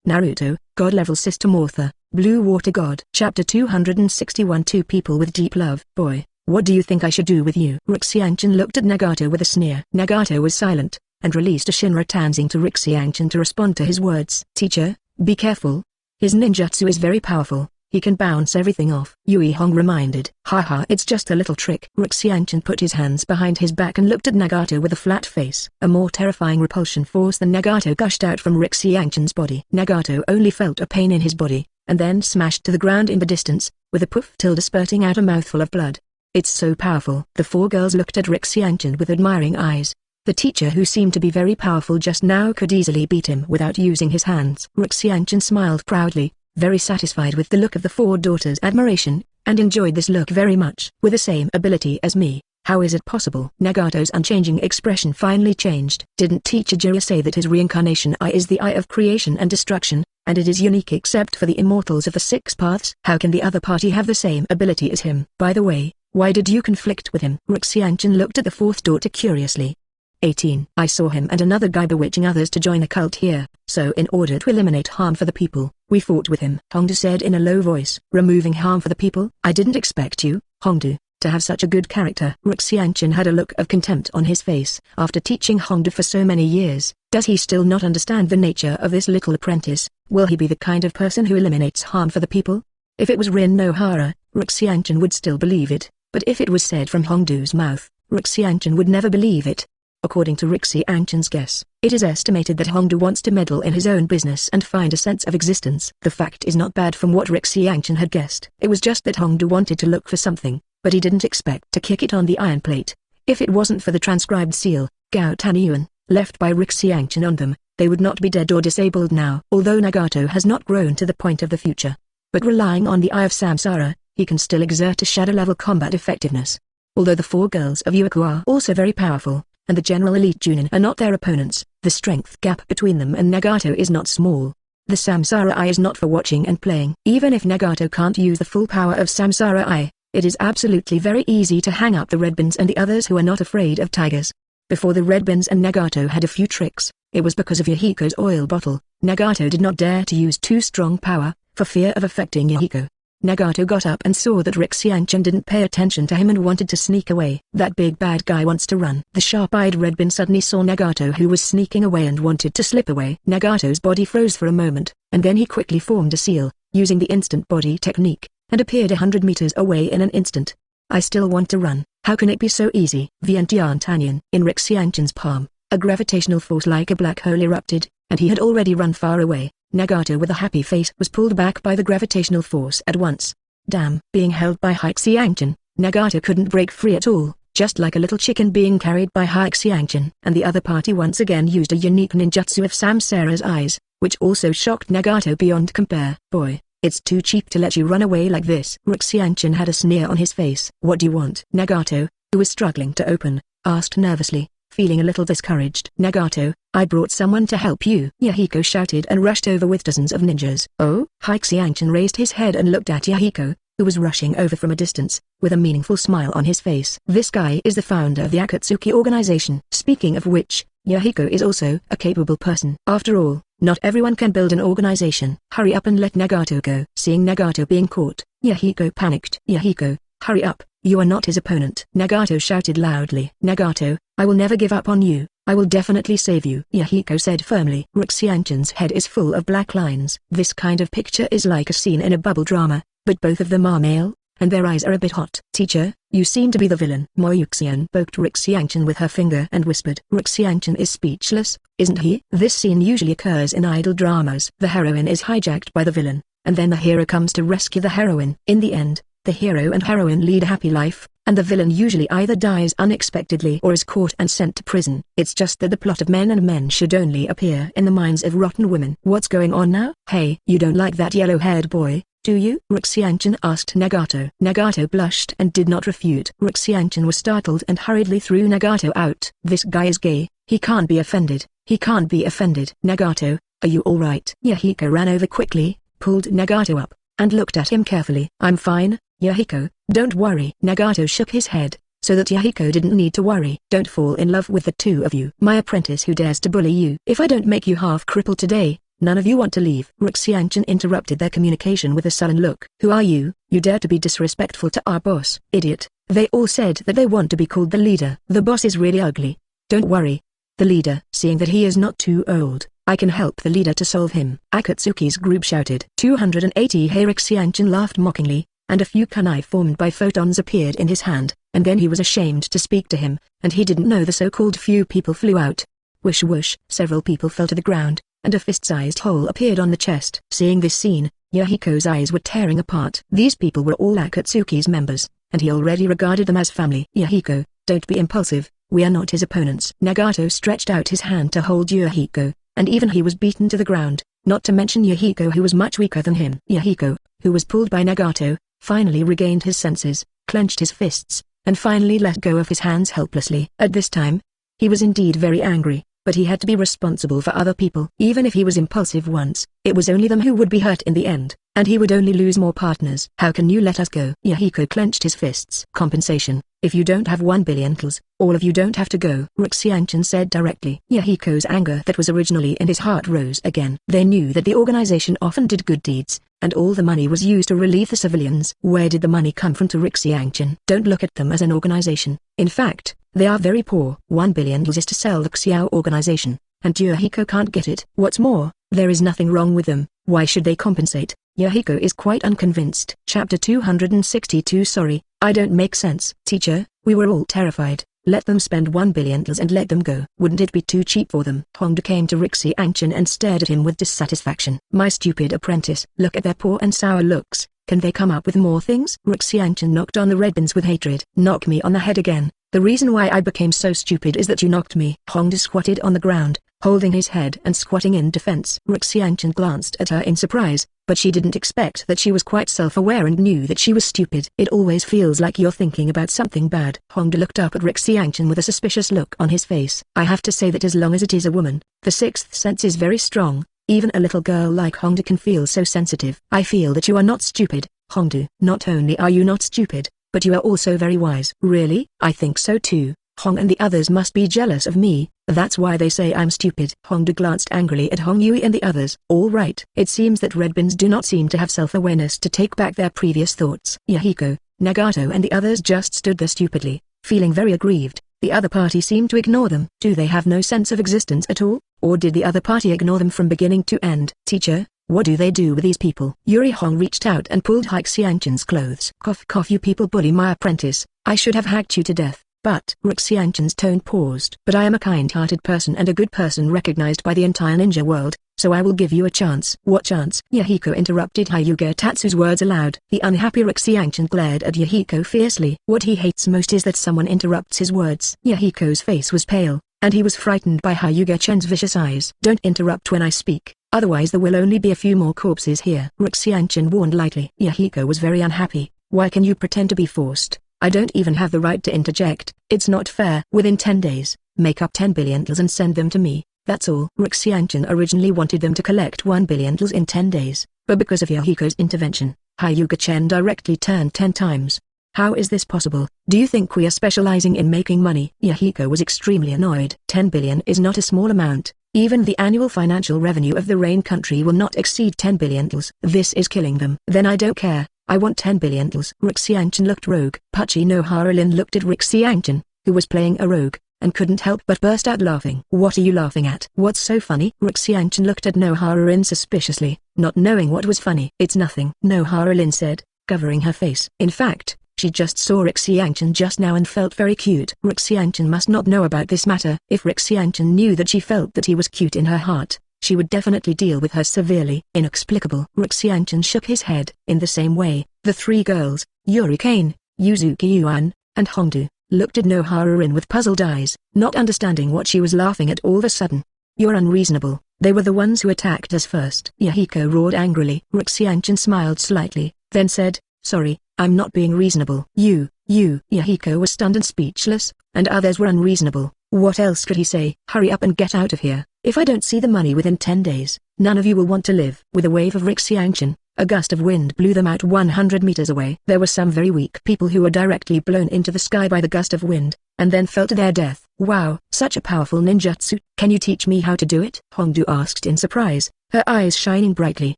Naruto, God-level system author, Blue Water God. Chapter 261. Two people with deep love. Boy, what do you think I should do with you? Xiaonan looked at Nagato with a sneer. Nagato was silent, and released a Shinra Tanzing to Xiaonan to respond to his words. Teacher, be careful. His ninjutsu is very powerful. He can bounce everything off. Yui Hong reminded. Haha, it's just a little trick. Xiaonan put his hands behind his back and looked at Nagato with a flat face. A more terrifying repulsion force than Nagato gushed out from Xiaonan's body. Nagato only felt a pain in his body, and then smashed to the ground in the distance, with a poof tilde spurting out a mouthful of blood. It's so powerful. The four girls looked at Xiaonan with admiring eyes. The teacher who seemed to be very powerful just now could easily beat him without using his hands. Xiaonan smiled proudly, very satisfied with the look of the four daughters' admiration, and enjoyed this look very much. With the same ability as me, how is it possible? Nagato's unchanging expression finally changed. Didn't teacher Jiraiya say that his reincarnation eye is the eye of creation and destruction, and it is unique except for the immortals of the six paths? How can the other party have the same ability as him? By the way, why did you conflict with him? Xiaonan looked at the fourth daughter curiously. 18. I saw him and another guy bewitching others to join a cult here, so in order to eliminate harm for the people, we fought with him. Hongdu said in a low voice. Removing harm for the people? I didn't expect you, Hongdu, to have such a good character. Xiaonan had a look of contempt on his face. After teaching Hongdu for so many years, does he still not understand the nature of this little apprentice? Will he be the kind of person who eliminates harm for the people? If it was Rin Nohara, Xiaonan would still believe it, but if it was said from Hongdu's mouth, Xiaonan would never believe it. According to Xiaonan's guess, it is estimated that Hongdu wants to meddle in his own business and find a sense of existence. The fact is not bad from what Xiaonan had guessed. It was just that Hongdu wanted to look for something, but he didn't expect to kick it on the iron plate. If it wasn't for the transcribed seal, Gao Tanyuan, left by Xiaonan on them, they would not be dead or disabled now. Although Nagato has not grown to the point of the future, but relying on the Eye of Samsara, he can still exert a shadow-level combat effectiveness. Although the four girls of Yuaku are also very powerful, and the general elite Junin are not their opponents, the strength gap between them and Nagato is not small. The Samsara Eye is not for watching and playing. Even if Nagato can't use the full power of Samsara Eye, it is absolutely very easy to hang out the Redbins and the others who are not afraid of tigers. Before the Redbins and Nagato had a few tricks, it was because of Yahiko's oil bottle. Nagato did not dare to use too strong power, for fear of affecting Yahiko. Nagato got up and saw that Xiaonan didn't pay attention to him and wanted to sneak away. That big bad guy wants to run. The sharp-eyed Redbin suddenly saw Nagato who was sneaking away and wanted to slip away. Nagato's body froze for a moment, and then he quickly formed a seal, using the instant body technique, and appeared 100 meters away in an instant. I still want to run. How can it be so easy? Vientian Tanyan. In Xiaonan's palm, a gravitational force like a black hole erupted, and he had already run far away. Nagato with a happy face was pulled back by the gravitational force at once. Damn. Being held by Xiaonan, Nagato couldn't break free at all, just like a little chicken being carried by Xiaonan. And the other party once again used a unique ninjutsu of Samsara's eyes, which also shocked Nagato beyond compare. Boy, it's too cheap to let you run away like this. Xiaonan had a sneer on his face. What do you want? Nagato, who was struggling to open, asked nervously, feeling a little discouraged. Nagato, I brought someone to help you. Yahiko shouted and rushed over with dozens of ninjas. Oh? Xiaonan raised his head and looked at Yahiko, who was rushing over from a distance, with a meaningful smile on his face. This guy is the founder of the Akatsuki organization. Speaking of which, Yahiko is also a capable person. After all, not everyone can build an organization. Hurry up and let Nagato go. Seeing Nagato being caught, Yahiko panicked. Yahiko, hurry up, you are not his opponent. Nagato shouted loudly. Nagato, I will never give up on you. I will definitely save you, Yahiko said firmly. Xiaonan's head is full of black lines. This kind of picture is like a scene in a bubble drama, but both of them are male, and their eyes are a bit hot. Teacher, you seem to be the villain. Moyuxian poked Xiaonan with her finger and whispered. Xiaonan is speechless, isn't he? This scene usually occurs in idol dramas. The heroine is hijacked by the villain, and then the hero comes to rescue the heroine. In the end, the hero and heroine lead a happy life, and the villain usually either dies unexpectedly or is caught and sent to prison. It's just that the plot of Men and Men should only appear in the minds of rotten women. What's going on now? Hey, you don't like that yellow-haired boy, do you? Xiaonan asked Nagato. Nagato blushed and did not refute. Xiaonan was startled and hurriedly threw Nagato out. This guy is gay, he can't be offended, he can't be offended. Nagato, are you alright? Yahiko ran over quickly, pulled Nagato up, and looked at him carefully. I'm fine, Yahiko, don't worry. Nagato shook his head, so that Yahiko didn't need to worry. Don't fall in love with the two of you. My apprentice who dares to bully you. If I don't make you half crippled today, None of you want to leave. Xianchan interrupted their communication with a sullen look. Who are you? You dare to be disrespectful to our boss? Idiot. They all said that they want to be called the leader. The boss is really ugly. Don't worry. The leader, seeing that he is not too old, I can help the leader to solve him. Akatsuki's group shouted. 280. Hey, Xianchan laughed mockingly, and a few kunai formed by photons appeared in his hand, and then he was ashamed to speak to him, and he didn't know the so-called few people flew out. Whoosh whoosh, several people fell to the ground, and a fist-sized hole appeared on the chest. Seeing this scene, Yahiko's eyes were tearing apart. These people were all Akatsuki's members, and he already regarded them as family. Yahiko, don't be impulsive, we are not his opponents. Nagato stretched out his hand to hold Yahiko, and even he was beaten to the ground, not to mention Yahiko who was much weaker than him. Yahiko, who was pulled by Nagato, finally regained his senses, clenched his fists, and finally let go of his hands helplessly. At this time, he was indeed very angry, but he had to be responsible for other people. Even if he was impulsive once, it was only them who would be hurt in the end, and he would only lose more partners. How can you let us go? Yahiko clenched his fists. Compensation. If you don't have 1 billion tals, all of you don't have to go. Xianchan said directly. Yahiko's anger that was originally in his heart rose again. They knew that the organization often did good deeds, and all the money was used to relieve the civilians. Where did the money come from to Xianchan? Don't look at them as an organization. In fact, they are very poor. 1 billion is to sell the Xiao organization, and Yahiko can't get it. What's more, there is nothing wrong with them. Why should they compensate? Yahiko is quite unconvinced. Chapter 262. Sorry, I don't make sense. Teacher, we were all terrified. Let them spend 1 billion and let them go. Wouldn't it be too cheap for them? Hongdu came to Xianchan and stared at him with dissatisfaction. My stupid apprentice. Look at their poor and sour looks. Can they come up with more things? Xianchan knocked on the red bins with hatred. Knock me on the head again. The reason why I became so stupid is that you knocked me. Hongdu squatted on the ground, holding his head and squatting in defense. Xianchan glanced at her in surprise, but she didn't expect that she was quite self-aware and knew that she was stupid. It always feels like you're thinking about something bad. Hongdu looked up at Xianchan with a suspicious look on his face. I have to say that as long as it is a woman, the sixth sense is very strong. Even a little girl like Hongdu can feel so sensitive. I feel that you are not stupid, Hongdu. Not only are you not stupid, but you are also very wise. Really? I think so too. Hong and the others must be jealous of me, that's why they say I'm stupid. Hongdu glanced angrily at Hong Yui and the others. All right. It seems that red bins do not seem to have self-awareness to take back their previous thoughts. Yahiko, Nagato and the others just stood there stupidly, feeling very aggrieved. The other party seemed to ignore them. Do they have no sense of existence at all? Or did the other party ignore them from beginning to end? Teacher, what do they do with these people? Yuri Hong reached out and pulled Xianchan's clothes. Cough cough, you people bully my apprentice. I should have hacked you to death. But Xianchan's tone paused. But I am a kind-hearted person and a good person recognized by the entire ninja world, so I will give you a chance. What chance? Yahiko interrupted Hyuga Tatsu's words aloud. The unhappy Xianchan glared at Yahiko fiercely. What he hates most is that someone interrupts his words. Yahiko's face was pale, and he was frightened by Hyuga-chan's vicious eyes. Don't interrupt when I speak, otherwise there will only be a few more corpses here. Xianchan warned lightly. Yahiko was very unhappy. Why can you pretend to be forced? I don't even have the right to interject. It's not fair. Within 10 days, make up 10 billion and send them to me. That's all. Xianchan originally wanted them to collect 1 billion in 10 days, but because of Yahiko's intervention, Hyuga-chan directly turned 10 times. How is this possible? Do you think we are specializing in making money? Yahiko was extremely annoyed. 10 billion is not a small amount. Even the annual financial revenue of the Rain country will not exceed 10 billion. This is killing them. Then I don't care. I want 10 billion. Xianchan looked rogue. Pucci no Haralin looked at Xianchan, who was playing a rogue, and couldn't help but burst out laughing. What are you laughing at? What's so funny? Xianchan looked at no Haralin suspiciously, not knowing what was funny. It's nothing, no Haralin said, covering her face. In fact, she just saw Xianchan just now and felt very cute. Xianchan must not know about this matter. If Xianchan knew that she felt that he was cute in her heart, she would definitely deal with her severely. Inexplicable. Xianchan shook his head. In the same way, the three girls, Yuri Kane, Yuzuki Yuan, and Hongdu, looked at Nohara-rin with puzzled eyes, not understanding what she was laughing at all of a sudden. You're unreasonable. They were the ones who attacked us first. Yahiko roared angrily. Xianchan smiled slightly, then said, sorry, I'm not being reasonable. You. Yahiko was stunned and speechless, and others were unreasonable. What else could he say? Hurry up and get out of here. If I don't see the money within 10 days, none of you will want to live. With a wave of Xianchan, a gust of wind blew them out 100 meters away. There were some very weak people who were directly blown into the sky by the gust of wind, and then fell to their death. Wow, such a powerful ninjutsu. Can you teach me how to do it? Hongdu asked in surprise, her eyes shining brightly.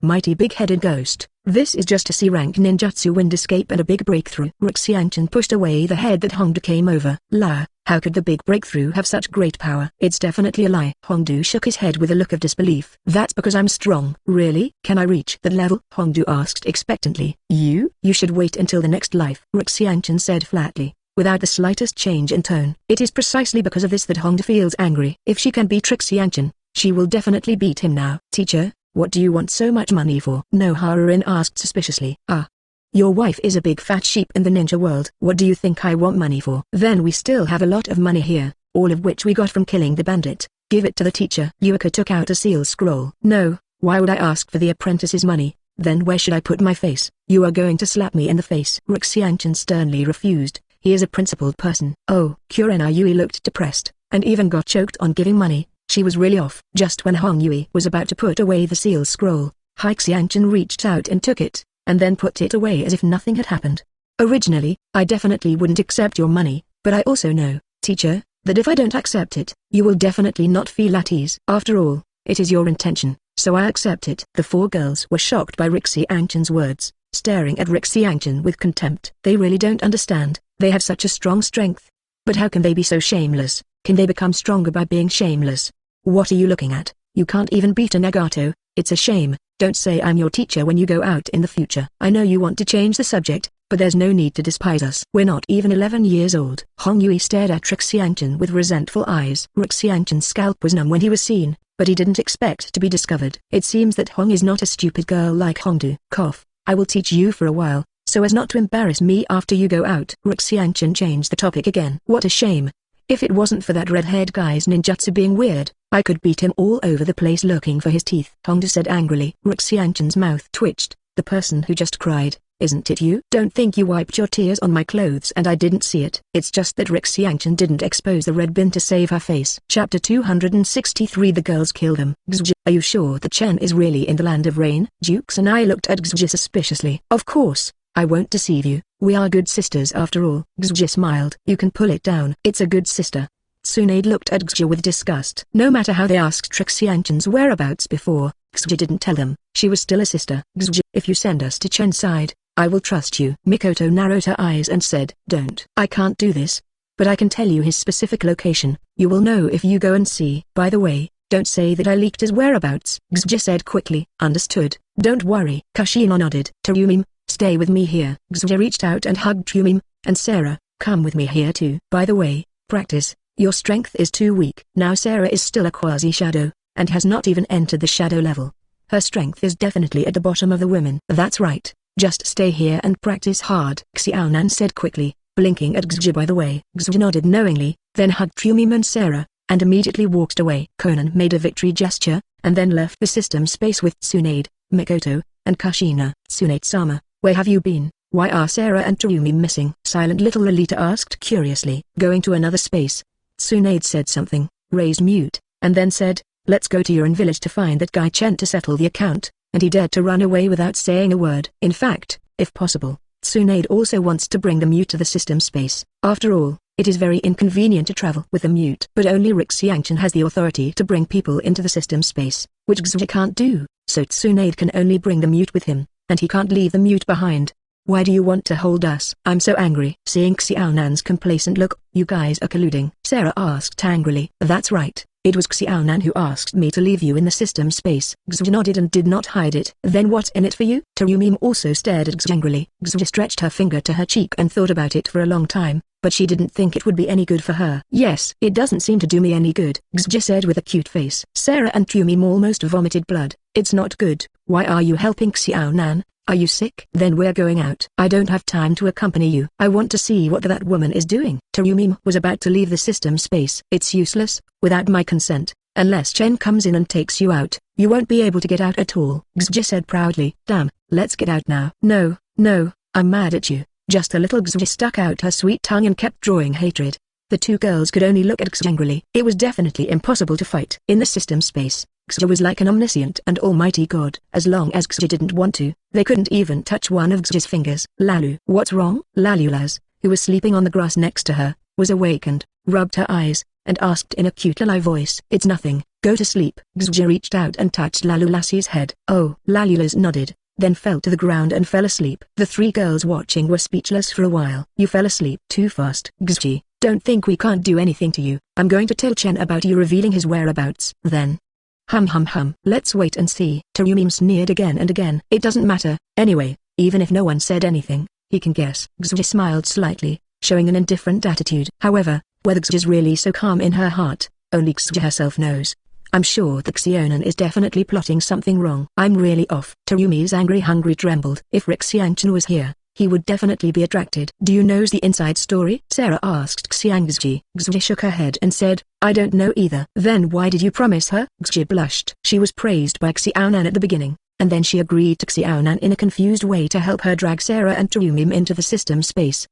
Mighty big-headed ghost. This is just a C-rank ninjutsu wind escape and a big breakthrough. Xiaonan pushed away the head that Hongdu came over. La, how could the big breakthrough have such great power? It's definitely a lie. Hongdu shook his head with a look of disbelief. That's because I'm strong. Really? Can I reach that level? Hongdu asked expectantly. You should wait until the next life. Xiaonan said flatly, without the slightest change in tone. It is precisely because of this that Hongdu feels angry. If she can beat Xiaonan, she will definitely beat him now. Teacher, what do you want so much money for? No, Harem asked suspiciously. Your wife is a big fat sheep in the ninja world. What do you think I want money for? Then we still have a lot of money here, all of which we got from killing the bandit. Give it to the teacher. Yuka took out a seal scroll. No, why would I ask for the apprentice's money? Then where should I put my face? You are going to slap me in the face. Xiaonan sternly refused. He is a principled person. Oh, Kurena Yui looked depressed, and even got choked on giving money. She was really off. Just when Hong Yui was about to put away the seal scroll, Xiaonan reached out and took it, and then put it away as if nothing had happened. Originally, I definitely wouldn't accept your money, but I also know, teacher, that if I don't accept it, you will definitely not feel at ease. After all, it is your intention, so I accept it. The four girls were shocked by Xiaonan's words, staring at Xiaonan with contempt. They really don't understand. They have such a strong strength. But how can they be so shameless? Can they become stronger by being shameless? What are you looking at? You can't even beat a Nagato. It's a shame. Don't say I'm your teacher when you go out in the future. I know you want to change the subject, but there's no need to despise us. We're not even 11 years old. Hong Yui stared at Xiaonan with resentful eyes. Xiaonan's scalp was numb when he was seen, but he didn't expect to be discovered. It seems that Hong is not a stupid girl like Hongdu. Cough. I will teach you for a while, so as not to embarrass me after you go out. Xiaonan changed the topic again. What a shame. If it wasn't for that red-haired guy's ninjutsu being weird, I could beat him all over the place looking for his teeth. Hongdu said angrily. Xiaonan's mouth twitched. The person who just cried, isn't it you? Don't think you wiped your tears on my clothes and I didn't see it. It's just that Xiaonan didn't expose the red bin to save her face. Chapter 263. The girls killed him. Are you sure that Chen is really in the land of rain? Jukes and I looked at suspiciously. Of course. I won't deceive you. We are good sisters after all. Smiled. You can pull it down. It's a good sister. Tsunade looked at with disgust. No matter how they asked Xiaonan's whereabouts before, didn't tell them. She was still a sister. If you send us to Chen's side, I will trust you. Mikoto narrowed her eyes and said, don't. I can't do this. But I can tell you his specific location. You will know if you go and see. By the way, don't say that I leaked his whereabouts. said quickly. Understood. Don't worry. Kushina nodded. Terumi, stay with me here. Reached out and hugged Terumi, and Sarah, come with me here too. By the way, practice. Your strength is too weak. Now Sarah is still a quasi-shadow, and has not even entered the shadow level. Her strength is definitely at the bottom of the women. That's right. Just stay here and practice hard. Xiaonan said quickly, blinking at By the way. Nodded knowingly, then hugged Terumi and Sarah, and immediately walked away. Conan made a victory gesture, and then left the system space with Tsunade, Mikoto, and Kushina. Tsunade-sama, where have you been? Why are Sarah and Terumi missing? Silent little Lolita asked curiously. Going to another space. Tsunade said something, raised mute, and then said, let's go to Yuan village to find that guy Chen to settle the account, and he dared to run away without saying a word. In fact, if possible, Tsunade also wants to bring the mute to the system space. After all, it is very inconvenient to travel with the mute. But only Xiaonan has the authority to bring people into the system space, which can't do, so Tsunade can only bring the mute with him, and he can't leave the mute behind. Why do you want to hold us? I'm so angry. Seeing Xiaonan's complacent look, you guys are colluding. Sarah asked angrily. That's right. It was Xiaonan who asked me to leave you in the system space. Nodded and did not hide it. Then what's in it for you? Terumi also stared at angrily. Stretched her finger to her cheek and thought about it for a long time, but she didn't think it would be any good for her. Yes, it doesn't seem to do me any good, said with a cute face. Sarah and Terumi almost vomited blood. It's not good. Why are you helping Xiaonan? Are you sick? Then we're going out. I don't have time to accompany you. I want to see what that woman is doing. Terumi was about to leave the system space. It's useless, without my consent. Unless Chen comes in and takes you out, you won't be able to get out at all. said proudly. Damn, let's get out now. No, I'm mad at you. Just a little. Stuck out her sweet tongue and kept drawing hatred. The two girls could only look at angrily. It was definitely impossible to fight. In the system space, was like an omniscient and almighty god. As long as didn't want to, they couldn't even touch one of his fingers. Lalu. What's wrong? Lalulaz, who was sleeping on the grass next to her, was awakened, rubbed her eyes, and asked in a cute lily voice. It's nothing. Go to sleep. Xia reached out and touched Lalulassi's head. Oh, Lalula's nodded, then fell to the ground and fell asleep. The three girls watching were speechless for a while. You fell asleep too fast. Xia, don't think we can't do anything to you. I'm going to tell Chen about you revealing his whereabouts. Then. Hum. Let's wait and see. Terumi sneered again and again. It doesn't matter, anyway, even if no one said anything, he can guess. Xia smiled slightly, showing an indifferent attitude. However, whether Xia's really so calm in her heart, only Xia herself knows. I'm sure that Xiaonan is definitely plotting something wrong. I'm really off. Terumi's angry hungry trembled. If Xiaonan was here, he would definitely be attracted. Do you know the inside story? Sarah asked Xiangzi. Xia shook her head and said, I don't know either. Then why did you promise her? Xia blushed. She was praised by Xiaonan at the beginning, and then she agreed to Xiaonan in a confused way to help her drag Sarah and Terumi into the system space.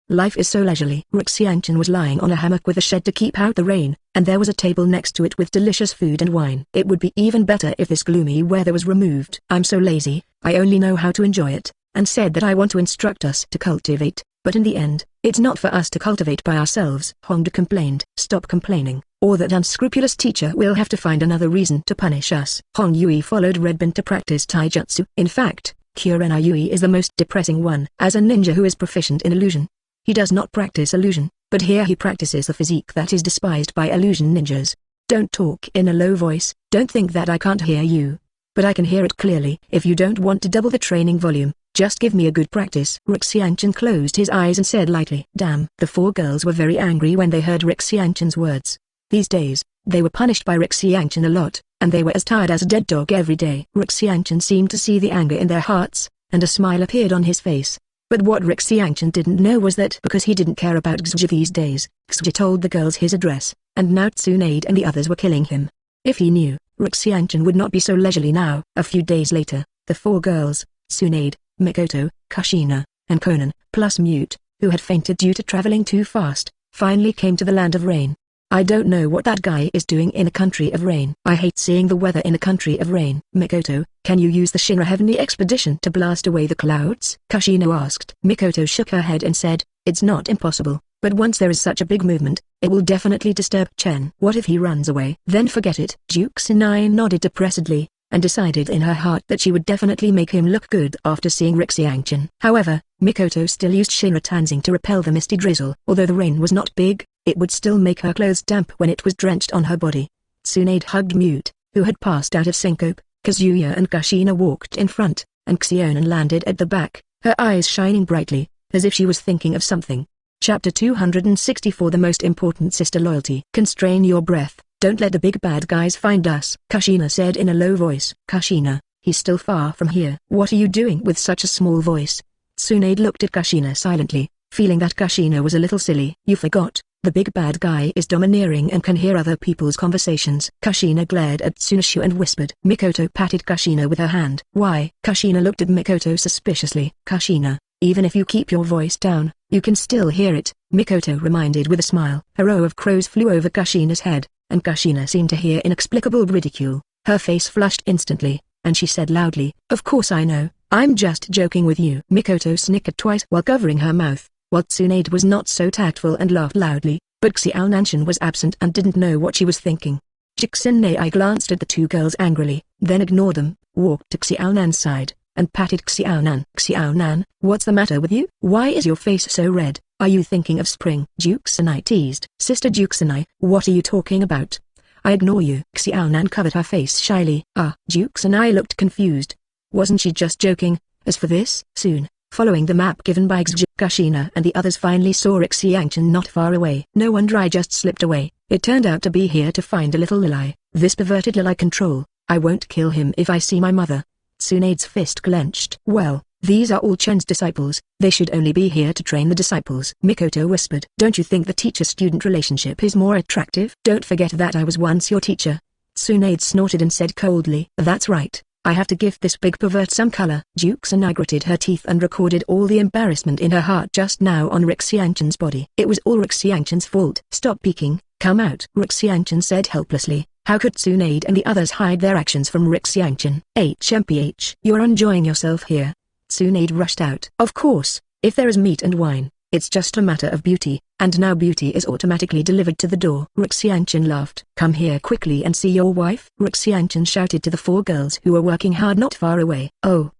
Life is so leisurely. Xiaonan was lying on a hammock with a shed to keep out the rain, and there was a table next to it with delicious food and wine. It would be even better if this gloomy weather was removed. I'm so lazy, I only know how to enjoy it, and said that I want to instruct us to cultivate, but in the end, it's not for us to cultivate by ourselves. Hongda complained. Stop complaining, or that unscrupulous teacher will have to find another reason to punish us. Hong Yui followed Redbin to practice taijutsu. In fact, Kurena Yui is the most depressing one. As a ninja who is proficient in illusion, he does not practice illusion, but here he practices the physique that is despised by illusion ninjas. Don't talk in a low voice. Don't think that I can't hear you, but I can hear it clearly. If you don't want to double the training volume, just give me a good practice. Xiaonan closed his eyes and said lightly. Damn. The four girls were very angry when they heard Xiaonan's words. These days, they were punished by Xiaonan a lot, and they were as tired as a dead dog every day. Xiaonan seemed to see the anger in their hearts, and a smile appeared on his face. But what Xiaonan didn't know was that because he didn't care about Xia these days, Xia told the girls his address, and now Tsunade and the others were killing him. If he knew, Xiaonan would not be so leisurely now. A few days later, the four girls, Tsunade, Mikoto, Kushina, and Conan, plus Mute, who had fainted due to traveling too fast, finally came to the land of rain. I don't know what that guy is doing in a country of rain. I hate seeing the weather in a country of rain. Mikoto, can you use the Shinra Heavenly Expedition to blast away the clouds? Kushina asked. Mikoto shook her head and said, it's not impossible, but once there is such a big movement, it will definitely disturb Chen. What if he runs away? Then forget it. Juxinai nodded depressedly, and decided in her heart that she would definitely make him look good after seeing Xiaonan. However, Mikoto still used Shinra Tanzing to repel the misty drizzle. Although the rain was not big, it would still make her clothes damp when it was drenched on her body. Tsunade hugged Mute, who had passed out of syncope. Kazuya and Kushina walked in front, and Xiaonan landed at the back, her eyes shining brightly, as if she was thinking of something. Chapter 264. The most important sister loyalty. Constrain your breath, don't let the big bad guys find us, Kushina said in a low voice. Kushina, he's still far from here. What are you doing with such a small voice? Tsunade looked at Kushina silently, feeling that Kushina was a little silly. You forgot, the big bad guy is domineering and can hear other people's conversations. Kushina glared at Tsunade and whispered. Mikoto patted Kushina with her hand. Why? Kushina looked at Mikoto suspiciously. Kushina, even if you keep your voice down, you can still hear it, Mikoto reminded with a smile. A row of crows flew over Kushina's head, and Kushina seemed to hear inexplicable ridicule. Her face flushed instantly, and she said loudly, of course I know, I'm just joking with you. Mikoto snickered twice while covering her mouth, while Tsunade was not so tactful and laughed loudly, but Xiaonan was absent and didn't know what she was thinking. Jixinei glanced at the two girls angrily, then ignored them, walked to Xiaonan's side, and patted Xiaonan. Xiaonan, what's the matter with you? Why is your face so red? Are you thinking of spring? Juxinai teased. Sister Juxinai, what are you talking about? I ignore you. Xiaonan covered her face shyly. Juxinai looked confused. Wasn't she just joking? As for this, soon, following the map given by Xia, Kushina and the others finally saw Xiaonan not far away. No wonder I just slipped away. It turned out to be here to find a little Lilai. This perverted Lilai control. I won't kill him if I see my mother. Tsunade's fist clenched. Well, these are all Chen's disciples, they should only be here to train the disciples. Mikoto whispered. Don't you think the teacher-student relationship is more attractive? Don't forget that I was once your teacher. Tsunade snorted and said coldly. That's right, I have to give this big pervert some color. Juxinai gritted her teeth and recorded all the embarrassment in her heart just now on Xiaonan's body. It was all Xiaonan's fault. Stop peeking, come out. Xiaonan said helplessly. How could Tsunade and the others hide their actions from Xiaonan? HMPH. You're enjoying yourself here. Tsunade rushed out. Of course, if there is meat and wine, It's just a matter of beauty, and now beauty is automatically delivered to the door. Xianchen laughed. Come here quickly and see your wife. Xianchen shouted to the 4 girls who were working hard not far away. Oh.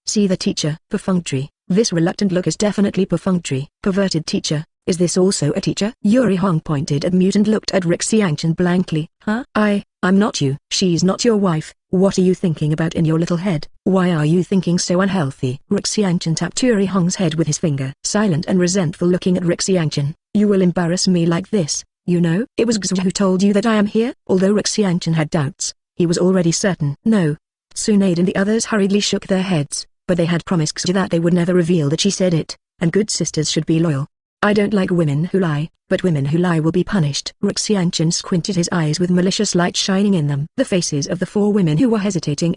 See the teacher. Perfunctory. This reluctant look is definitely perfunctory. Perverted teacher. Is this also a teacher? Yuri Hong pointed at Mute and looked at Xianchen blankly. Huh? I'm not you. She's not your wife. What are you thinking about in your little head? Why are you thinking so unhealthy? Xianchen tapped Yuri Hong's head with his finger. Silent and resentful looking at Xianchen. You will embarrass me like this, you know? It was Xue who told you that I am here? Although Xianchen had doubts, he was already certain. No. Tsunade and the others hurriedly shook their heads, but they had promised Xue that they would never reveal that she said it, and good sisters should be loyal. I don't like women who lie, but women who lie will be punished. Xianchen squinted his eyes with malicious light shining in them. The faces of the 4 women who were hesitating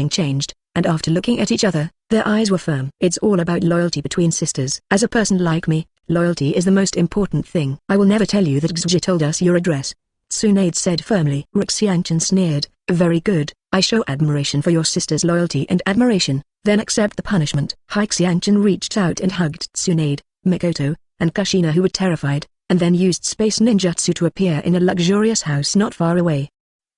changed, and after looking at each other, their eyes were firm. It's all about loyalty between sisters. As a person like me, loyalty is the most important thing. I will never tell you that Xue told us your address, Tsunade said firmly. Xianchen sneered. Very good, I show admiration for your sister's loyalty and admiration, then accept the punishment. Xianchen reached out and hugged Tsunade, Mikoto, and Kushina who were terrified, and then used space ninjutsu to appear in a luxurious house not far away.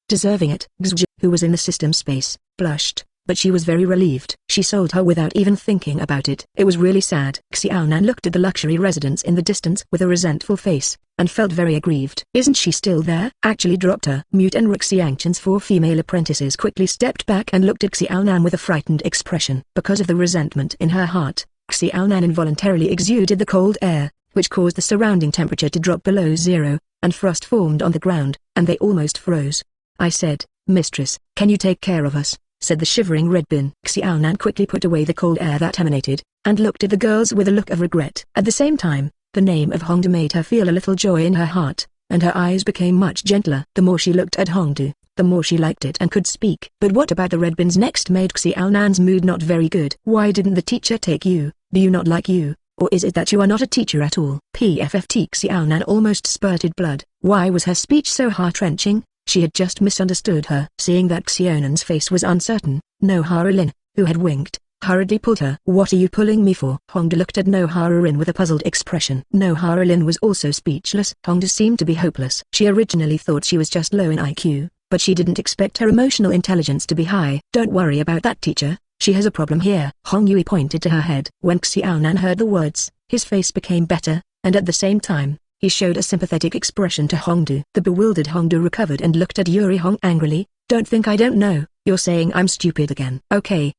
Deserving it. Xue, who was in the system space, blushed, but she was very relieved. She sold her without even thinking about it. It was really sad. Xiaonan looked at the luxury residence in the distance with a resentful face, and felt very aggrieved. Isn't she still there? Actually dropped her. Mute and Xianchen's 4 female apprentices quickly stepped back and looked at Xiaonan with a frightened expression. Because of the resentment in her heart, Xiaonan involuntarily exuded the cold air, which caused the surrounding temperature to drop below 0, and frost formed on the ground, and they almost froze. I said, Mistress, can you take care of us? Said the shivering Redbin. Xiaonan quickly put away the cold air that emanated, and looked at the girls with a look of regret. At the same time, the name of Hongdu made her feel a little joy in her heart, and her eyes became much gentler. The more she looked at Hongdu, the more she liked it and could speak. But what about the Redbins next made Xiaonan's mood not very good. Why didn't the teacher take you? Do you not like you? Or is it that you are not a teacher at all? PFFT. Xiaonan almost spurted blood. Why was her speech so heart-wrenching? She had just misunderstood her. Seeing that Xiaonan's face was uncertain, Nohara-Lin, who had winked, hurriedly pulled her. What are you pulling me for? Hongdu looked at Nohara-Lin with a puzzled expression. Nohara-Lin was also speechless. Hongdu seemed to be hopeless. She originally thought she was just low in IQ, but she didn't expect her emotional intelligence to be high. Don't worry about that, teacher. She has a problem here. Hong Yui pointed to her head. When Xiaonan heard the words, his face became better, and at the same time, he showed a sympathetic expression to Hongdu. The bewildered Hongdu recovered and looked at Yuri Hong angrily. Don't think I don't know. You're saying I'm stupid again. Okay,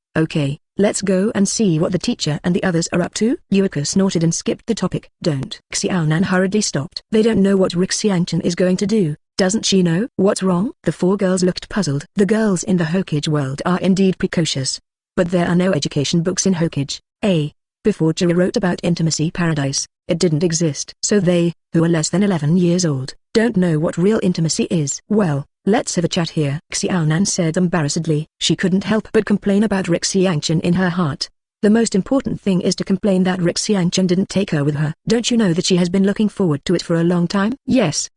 let's go and see what the teacher and the others are up to. Yuika snorted and skipped the topic. Don't. Xiaonan hurriedly stopped. They don't know what Xianchen is going to do. Doesn't she know? What's wrong? The 4 girls looked puzzled. The girls in the Hokage world are indeed precocious. But there are no education books in Hokage. Before Jiro wrote about intimacy paradise, it didn't exist. So they, who are less than 11 years old, don't know what real intimacy is. Well, let's have a chat here. Xiaonan said embarrassedly. She couldn't help but complain about Xianchen in her heart. The most important thing is to complain that Xianchen didn't take her with her. Don't you know that she has been looking forward to it for a long time? Yes,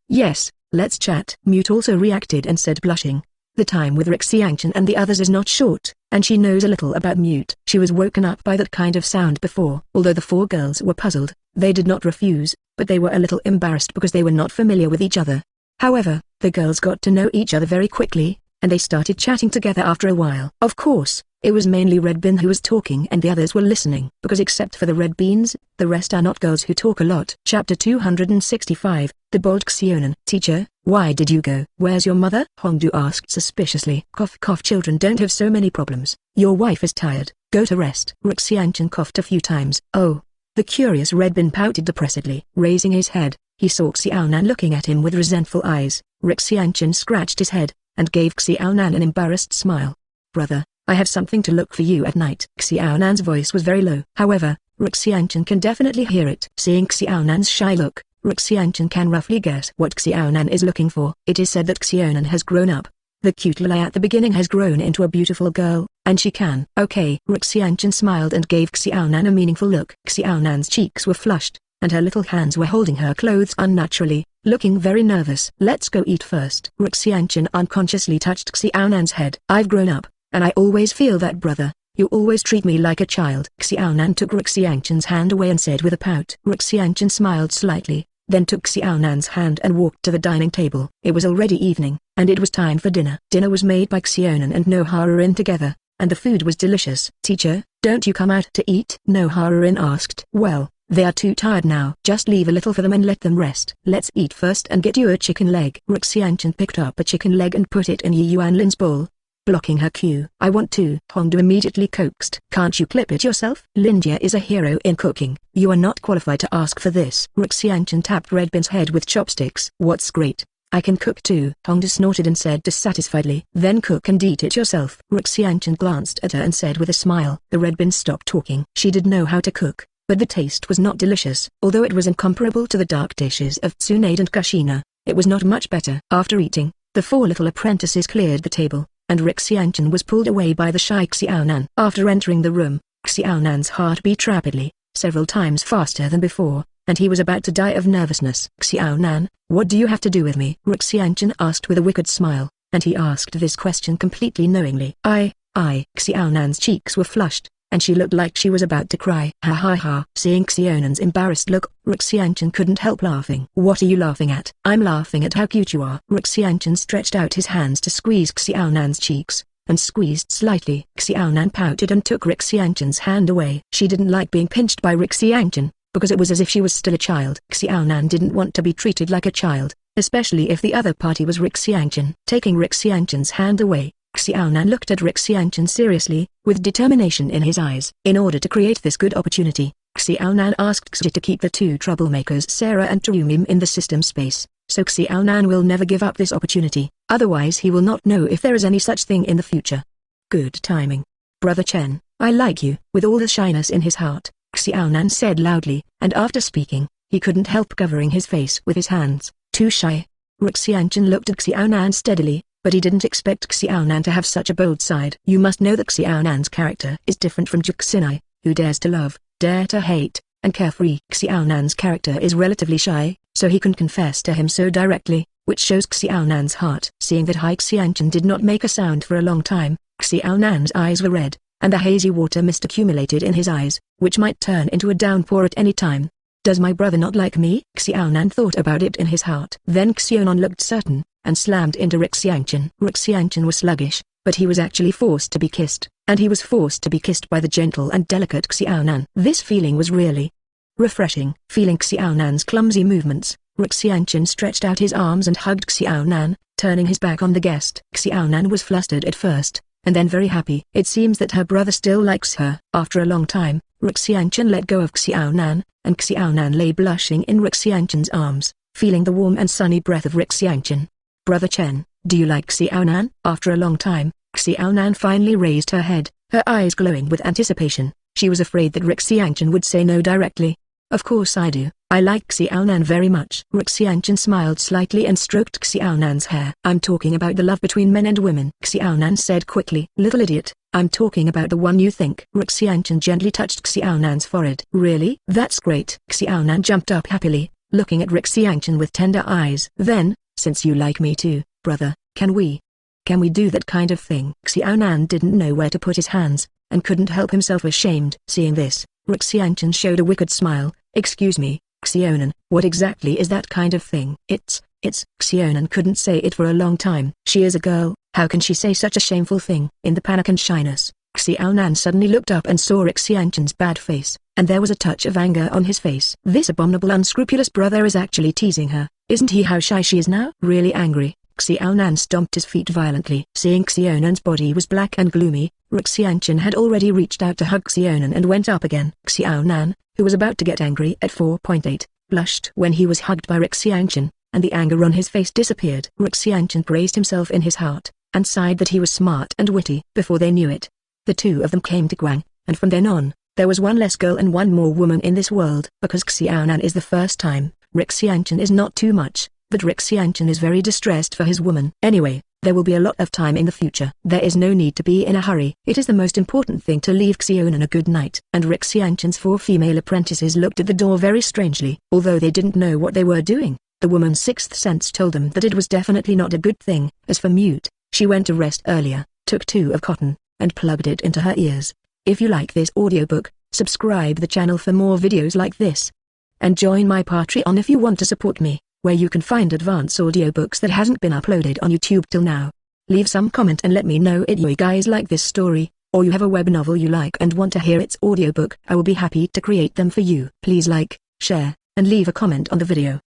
let's chat. Mute also reacted and said blushing. The time with Xianchen and the others is not short, and she knows a little about Mute. She was woken up by that kind of sound before. Although the 4 girls were puzzled, they did not refuse, but they were a little embarrassed because they were not familiar with each other. However, the girls got to know each other very quickly, and they started chatting together after a while. Of course, it was mainly Red Bean who was talking and the others were listening, because except for the Red Beans, the rest are not girls who talk a lot. Chapter 265, The Bold Xiaonan. Teacher, why did you go? Where's your mother? Hongdu asked suspiciously. Cough, children don't have so many problems. Your wife is tired. Go to rest. Xianchen coughed a few times. Oh. The curious Red Bean pouted depressedly. Raising his head, he saw Xiaonan looking at him with resentful eyes. Xianchen scratched his head, and gave Xiaonan an embarrassed smile. Brother, I have something to look for you at night. Xiaonan's voice was very low. However, Xianchen can definitely hear it. Seeing Xiaonan's shy look, Xianchen can roughly guess what Xiaonan is looking for. It is said that Xiaonan has grown up. The cute lily at the beginning has grown into a beautiful girl, and she can. Okay. Xianchen smiled and gave Xiaonan a meaningful look. Xiaonan's cheeks were flushed, and her little hands were holding her clothes unnaturally, looking very nervous. Let's go eat first. Xianchen unconsciously touched Xiaonan's head. I've grown up, and I always feel that brother, You always treat me like a child. Xiaonan took Xianchen's hand away and said with a pout. Xianchen smiled slightly, then took Xiaonan's hand and walked to the dining table. It was already evening, and it was time for dinner. Dinner was made by Xiaonan and Noharurin together, and the food was delicious. Teacher, don't you come out to eat? Noharurin asked. Well, they are too tired now. Just leave a little for them and let them rest. Let's eat first and get you a chicken leg. Xianchen picked up a chicken leg and put it in Yi Yuanlin's bowl, blocking her cue. I want to. Hongdu immediately coaxed. Can't you clip it yourself? Linjia is a hero in cooking. You are not qualified to ask for this. Xianchen tapped Red Bin's head with chopsticks. What's great? I can cook too. Hongdu snorted and said dissatisfiedly. Then cook and eat it yourself. Xianchen glanced at her and said with a smile. The Red Bin stopped talking. She did know how to cook, but the taste was not delicious. Although it was incomparable to the dark dishes of Tsunade and Kushina, it was not much better. After eating, the 4 little apprentices cleared the table, and Xianchen was pulled away by the shy Xiaonan. After entering the room, Xiaonan's heart beat rapidly, several times faster than before, and he was about to die of nervousness. Xiaonan, what do you have to do with me? Xianchen asked with a wicked smile, and he asked this question completely knowingly. Xiaonan's cheeks were flushed, and she looked like she was about to cry. Ha ha ha. Seeing Xiaonan's embarrassed look, Xianchen couldn't help laughing. What are you laughing at? I'm laughing at how cute you are. Xianchen stretched out his hands to squeeze Xiaonan's cheeks, and squeezed slightly. Xiaonan pouted and took Xianchen's hand away. She didn't like being pinched by Xianchen, because it was as if she was still a child. Xiaonan didn't want to be treated like a child, especially if the other party was Xianchen. Taking Xianchen's hand away, Xiaonan looked at Xianchen seriously, with determination in his eyes. In order to create this good opportunity, Xiaonan asked Xi to keep the 2 troublemakers Sarah and Tarumim in the system space, so Xiaonan will never give up this opportunity, otherwise he will not know if there is any such thing in the future. Good timing. Brother Chen, I like you. With all the shyness in his heart, Xiaonan said loudly, and after speaking, he couldn't help covering his face with his hands. Too shy. Xianchen looked at Xiaonan steadily, but he didn't expect Xiaonan to have such a bold side. You must know that Xiaonan's character is different from Juxinai, who dares to love, dare to hate, and carefree. Xiaonan's character is relatively shy, so he can confess to him so directly, which shows Xiaonan's heart. Seeing that Xianchen did not make a sound for a long time, Xiaonan's eyes were red, and a hazy water mist accumulated in his eyes, which might turn into a downpour at any time. Does my brother not like me? Xiaonan thought about it in his heart. Then Xiaonan looked certain, and slammed into Xianchen. Xianchen was sluggish, but he was actually forced to be kissed, and he was forced to be kissed by the gentle and delicate Xiaonan. This feeling was really refreshing. Feeling Xiaonan's clumsy movements, Xianchen stretched out his arms and hugged Xiaonan, turning his back on the guest. Xiaonan was flustered at first, and then very happy. It seems that her brother still likes her. After a long time, Xianchen let go of Xiaonan, and Xiaonan lay blushing in Xianchen's arms, feeling the warm and sunny breath of Xianchen. Brother Chen, do you like Xiaonan? After a long time, Xiaonan finally raised her head, her eyes glowing with anticipation. She was afraid that Xianchen would say no directly. Of course I do. I like Xiaonan very much. Xianchen smiled slightly and stroked Xiaonan's hair. I'm talking about the love between men and women. Xiaonan said quickly. Little idiot, I'm talking about the one you think. Xianchen gently touched Xiaonan's forehead. Really? That's great. Xiaonan jumped up happily, looking at Xianchen with tender eyes. Then, since you like me too, brother, can we do that kind of thing? Xiaonan didn't know where to put his hands, and couldn't help himself ashamed. Seeing this, Xianchen showed a wicked smile. Excuse me, Xiaonan, what exactly is that kind of thing? It's, Xiaonan couldn't say it for a long time. She is a girl, how can she say such a shameful thing? In the panic and shyness, Xiaonan suddenly looked up and saw Xianchen's bad face, and there was a touch of anger on his face. This abominable unscrupulous brother is actually teasing her. Isn't he how shy she is now? Really angry, Xiaonan stomped his feet violently. Seeing Xiaonan's body was black and gloomy, Xianchen had already reached out to hug Xiaonan and went up again. Xiaonan, who was about to get angry at 4.8, blushed when he was hugged by Xianchen, and the anger on his face disappeared. Xianchen praised himself in his heart, and sighed that he was smart and witty. Before they knew it, the 2 of them came to Guang, and from then on, there was one less girl and one more woman in this world. Because Xiaonan is the first time, Xianchen is not too much, but Xianchen is very distressed for his woman. Anyway, there will be a lot of time in the future. There is no need to be in a hurry. It is the most important thing to leave Xiaonan a good night. And Xianchen's 4 female apprentices looked at the door very strangely. Although they didn't know what they were doing, the woman's 6th sense told them that it was definitely not a good thing. As for Mute, she went to rest earlier, took 2 of cotton, and plugged it into her ears, If you like this audiobook, subscribe the channel for more videos like this. And join my Patreon if you want to support me, where you can find advanced audiobooks that hasn't been uploaded on YouTube till now. Leave some comment and let me know if you guys like this story, or you have a web novel you like and want to hear its audiobook. I will be happy to create them for you. Please like, share, and leave a comment on the video.